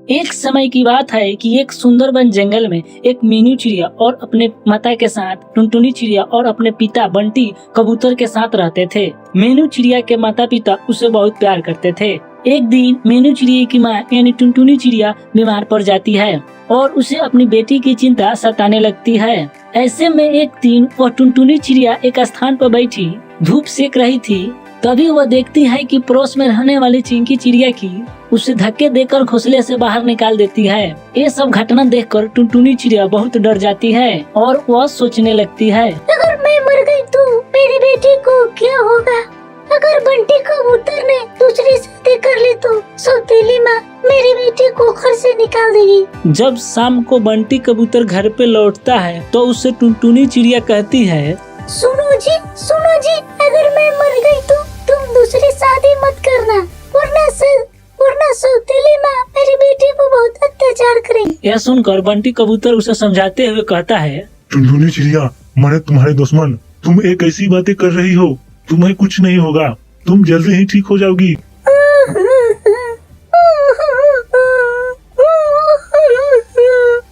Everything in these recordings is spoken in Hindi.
एक समय की बात है कि एक सुंदर वन जंगल में एक मीनू चिड़िया और अपने माता के साथ टुनटुनी चिड़िया और अपने पिता बंटी कबूतर के साथ रहते थे। मीनू चिड़िया के माता पिता उसे बहुत प्यार करते थे। एक दिन मीनू चिड़िया की माँ यानी टुनटुनी चिड़िया बीमार पड़ जाती है और उसे अपनी बेटी की चिंता सताने लगती है। ऐसे में एक दिन वह टुनटुनी चिड़िया एक स्थान पर बैठी धूप सेक रही थी। तभी वह देखती है कि पड़ोस में रहने वाली चिंकी चिड़िया की उसे धक्के देकर घोंसले से बाहर निकाल देती है। ये सब घटना देखकर टुनटुनी चिड़िया बहुत डर जाती है और वह सोचने लगती है, अगर मैं मर गई तो मेरी बेटी को क्या होगा? अगर बंटी कबूतर ने दूसरी शादी कर ली तो सौतेली माँ मेरी बेटी को घर से निकाल देगी। जब शाम को बंटी कबूतर घर पे लौटता है तो उससे टुनटुनी चिड़िया कहती है, सुनो जी, अगर मैं मर गई तो तुम दूसरी शादी मत करना, वरना सौतेली माँ मेरी बेटी को बहुत अत्याचार करेगी। यह सुनकर बंटी कबूतर उसे समझाते हुए कहता है, टुनटुनी चिड़िया, मैंने तुम्हारे दुश्मन, तुम एक ऐसी बातें कर रही हो, तुम्हें कुछ नहीं होगा, तुम जल्दी ही ठीक हो जाओगी।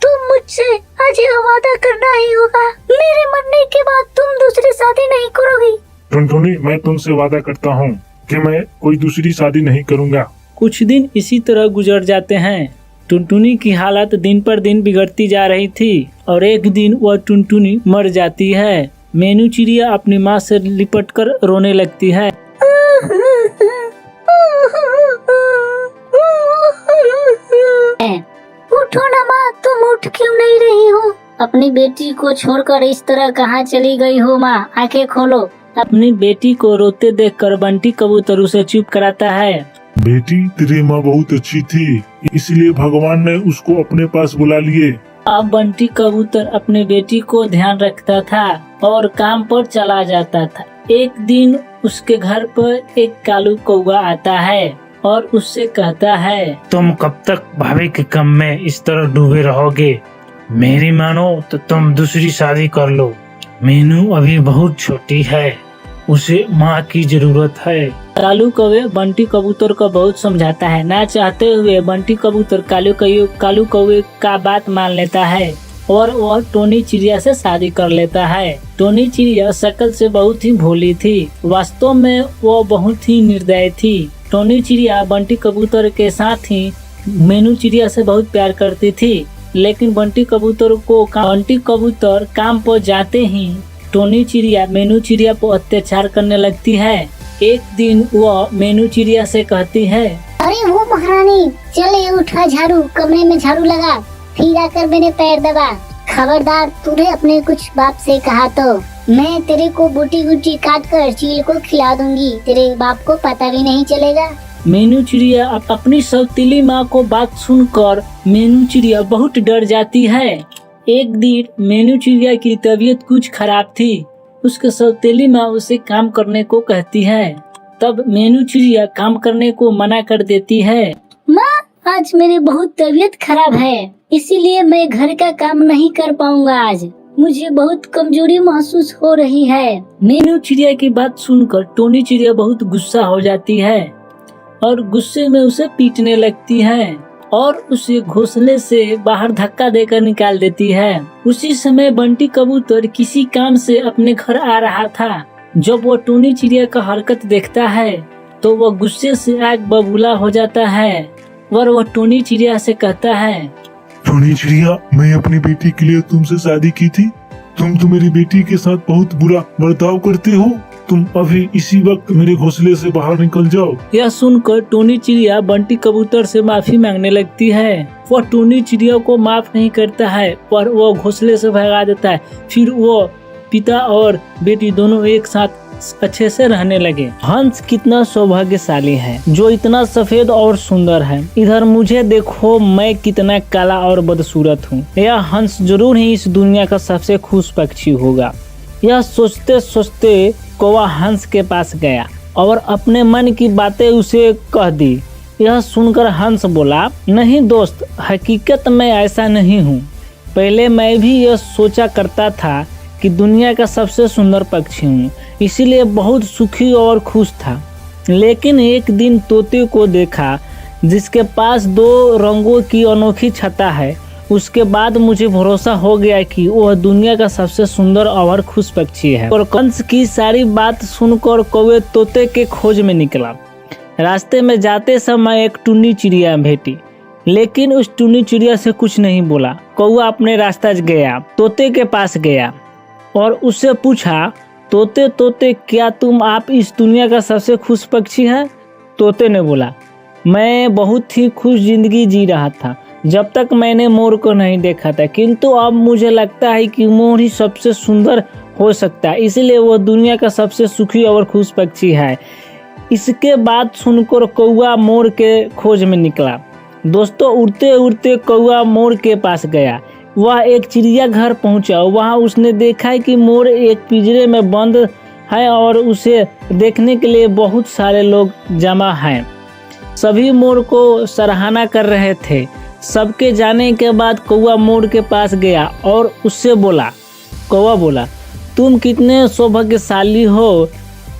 तुम मुझसे आज यह वादा करना ही होगा, मेरे मरने के बाद तुम दूसरी शादी नहीं करोगी। टुनटुनी, मैं तुमसे वादा करता हूँ कि मैं कोई दूसरी शादी नहीं करूँगा। कुछ दिन इसी तरह गुजर जाते हैं। टुनटुनी की हालत दिन पर दिन बिगड़ती जा रही थी और एक दिन वह टुनटुनी मर जाती है। मीनू चिड़िया अपनी माँ से लिपटकर रोने लगती है। उठो ना माँ, तुम उठ क्यों नहीं रही हो? अपनी बेटी को छोड़कर इस तरह कहाँ चली गई हो माँ? आंखें खोलो। अपनी बेटी को रोते देखकर बंटी कबूतर उसे चुप कराता है। बेटी, तेरी माँ बहुत अच्छी थी, इसलिए भगवान ने उसको अपने पास बुला लिए। अब बंटी कबूतर अपने बेटी को ध्यान रखता था और काम पर चला जाता था। एक दिन उसके घर पर एक कालू कौवा आता है और उससे कहता है, तुम कब तक भाभी के काम में इस तरह डूबे रहोगे? मेरी मानो तो तुम दूसरी शादी कर लो। मीनू अभी बहुत छोटी है, उसे माँ की जरूरत है। कालू कौवे बंटी कबूतर को बहुत समझाता है। ना चाहते हुए बंटी कबूतर कालू कौवे का बात मान लेता है और वह टोनी चिड़िया से शादी कर लेता है। टोनी चिड़िया शक्ल से बहुत ही भोली थी, वास्तव में वो बहुत ही निर्दयी थी। टोनी चिड़िया बंटी कबूतर के साथ ही मीनू चिड़िया से बहुत प्यार करती थी, लेकिन बंटी कबूतर काम पर जाते ही टोनी चिड़िया मीनू चिड़िया पर अत्याचार करने लगती है। एक दिन वह मीनू चिड़िया से कहती है, अरे वो महारानी, चले उठा झाड़ू, कमरे में झाड़ू लगा, फिर आकर मेरे पैर दबा। खबरदार, तूने अपने कुछ बाप से कहा तो मैं तेरे को बूटी गुटी काट कर चील को खिला दूंगी, तेरे बाप को पता भी नहीं चलेगा। मीनू चिड़िया अपनी सौतीली माँ को बात सुनकर मीनू चिड़िया बहुत डर जाती है। एक दिन मीनू चिड़िया की तबीयत कुछ खराब थी। उसके सौतेली माँ उसे काम करने को कहती है। तब मीनू चिड़िया काम करने को मना कर देती है। माँ, आज मेरी बहुत तबीयत खराब है, इसीलिए मैं घर का काम नहीं कर पाऊंगा। आज मुझे बहुत कमजोरी महसूस हो रही है। मीनू चिड़िया की बात सुनकर टोनी चिड़िया बहुत गुस्सा हो जाती है और गुस्से में उसे पीटने लगती है और उसे घोंसले से बाहर धक्का देकर निकाल देती है। उसी समय बंटी कबूतर किसी काम से अपने घर आ रहा था। जब वो टोनी चिड़िया का हरकत देखता है तो वह गुस्से से आग बबूला हो जाता है और वह टोनी चिड़िया से कहता है, टोनी चिड़िया, मैं अपनी बेटी के लिए तुमसे शादी की थी, तुम तो मेरी बेटी के साथ बहुत बुरा बर्ताव करते हो, तुम अभी इसी वक्त मेरे घोंसले से बाहर निकल जाओ। यह सुनकर टोनी चिड़िया बंटी कबूतर से माफी मांगने लगती है। वह टोनी चिड़िया को माफ नहीं करता है पर वो घोंसले से भगा देता है। फिर वो पिता और बेटी दोनों एक साथ अच्छे से रहने लगे। हंस कितना सौभाग्यशाली है जो इतना सफेद और सुंदर है। इधर मुझे देखो, मैं कितना काला और बदसूरत हूँ। यह हंस जरूर ही इस दुनिया का सबसे खुश पक्षी होगा। यह सोचते सोचते कौवा हंस के पास गया और अपने मन की बातें उसे कह दी। यह सुनकर हंस बोला, नहीं दोस्त, हकीकत में ऐसा नहीं हूँ। पहले मैं भी यह सोचा करता था कि दुनिया का सबसे सुंदर पक्षी हूँ, इसीलिए बहुत सुखी और खुश था। लेकिन एक दिन तोते को देखा जिसके पास 2 रंगों की अनोखी छता है। उसके बाद मुझे भरोसा हो गया कि वह दुनिया का सबसे सुंदर और खुश पक्षी है। और कंस की सारी बात सुनकर कौवे तोते के खोज में निकला। रास्ते में जाते समय एक टुन्नी चिड़िया भेटी, लेकिन उस टुन्नी चिड़िया से कुछ नहीं बोला। कौवा अपने रास्ता गया, तोते के पास गया और उससे पूछा, तोते तोते क्या आप इस दुनिया का सबसे खुश पक्षी है? तोते ने बोला, मैं बहुत ही खुश जिंदगी जी रहा था जब तक मैंने मोर को नहीं देखा था, किंतु अब मुझे लगता है कि मोर ही सबसे सुंदर हो सकता है, इसलिए वह दुनिया का सबसे सुखी और खुश पक्षी है। इसके बाद सुनकर कौवा मोर के खोज में निकला। दोस्तों, उड़ते उड़ते कौवा मोर के पास गया। वह एक चिड़ियाघर पहुंचा। वहां उसने देखा कि मोर एक पिंजरे में बंद है और उसे देखने के लिए बहुत सारे लोग जमा हैं। सभी मोर को सराहना कर रहे थे। सबके जाने के बाद कौवा मोर के पास गया और उससे बोला, कौवा बोला, तुम कितने सौभाग्यशाली हो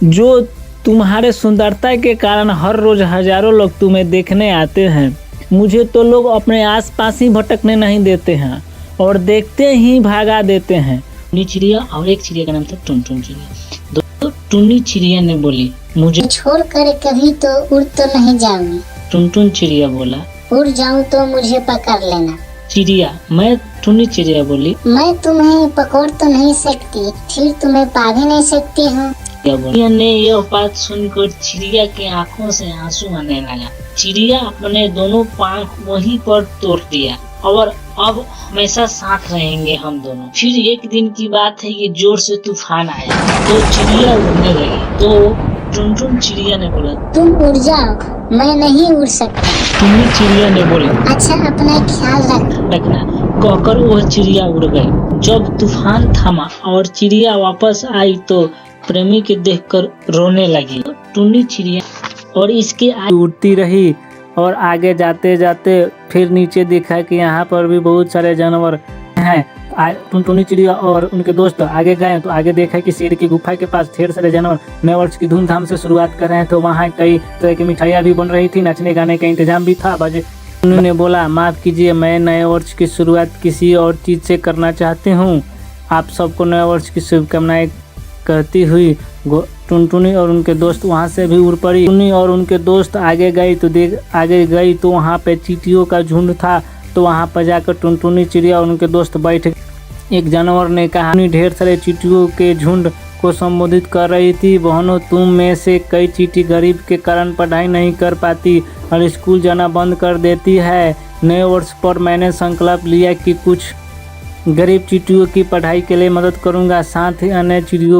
जो तुम्हारे सुंदरता के कारण हर रोज हजारों लोग तुम्हें देखने आते हैं। मुझे तो लोग अपने आसपास ही भटकने नहीं देते हैं और देखते ही भागा देते हैं। टुन्नी चिड़िया और एक चिड़िया का नाम था टुनटुन चिड़िया। दोस्तों, टुन्नी चिड़िया ने बोली, मुझे छोड़ कर कभी तो उड़ तो नहीं जाऊंगी। टुनटुन चिड़िया बोला, उड़ जाऊं तो मुझे पकड़ लेना। चिड़िया, मैं टुन्नी चिड़िया बोली, मैं तुम्हें पकड़ तो नहीं सकती, फिर तुम्हें पा भी नहीं सकती हूँ। चिड़िया ने यह बात सुनकर चिड़िया के आंखों से आंसू आने लगा। चिड़िया अपने दोनों पंख वहीं पर तोड़ दिया और अब हमेशा साथ रहेंगे हम दोनों। फिर एक दिन की बात है, ये जोर से तूफान आया तो चिड़िया उड़ने लगी। तो टुनटुन चिड़िया ने बोला, तुम उड़ जाओ, मैं नहीं उड़ सकता। टुन्नी चिड़िया ने बोली, अच्छा, अपना ख्याल रखना। कहकर वह चिड़िया उड़ गई। जब तूफान थमा और चिड़िया वापस आई तो प्रेमी के देखकर रोने लगी। टुन्नी चिड़िया और इसके उड़ती रही और आगे जाते जाते फिर नीचे देखा कि यहाँ पर भी बहुत सारे जानवर हैं। टुनटुनी चिड़िया और उनके दोस्त आगे गए तो आगे देखा कि शेर की गुफा के पास ढेर सारे जानवर नए वर्ष की धूमधाम से शुरुआत कर रहे हैं। तो वहाँ कई तरह की मिठाइयाँ भी बन रही थी, नाचने गाने का इंतजाम भी था। उन्होंने बोला, माफ़ कीजिए, मैं नए वर्ष की शुरुआत किसी और चीज़ से करना चाहती हूँ। आप सबको नए वर्ष की शुभकामनाएं कहती हुई टुनटुनी और उनके दोस्त वहाँ से भी उड़ पड़ी। टुनटुनी और उनके दोस्त आगे गई तो वहाँ पे चींटियों का झुंड था। तो वहाँ पर जाकर टुनटुनी चिड़िया और उनके दोस्त बैठ। एक जानवर ने कहा, ढेर सारे चींटियों के झुंड को संबोधित कर रही थी, बहनों, तुम में से कई चींटी गरीब के कारण पढ़ाई नहीं कर पाती और स्कूल जाना बंद कर देती है। नए वर्ष पर मैंने संकल्प लिया कि कुछ गरीब चींटियों की पढ़ाई के लिए मदद करूंगा, साथ ही अन्य चिड़ियों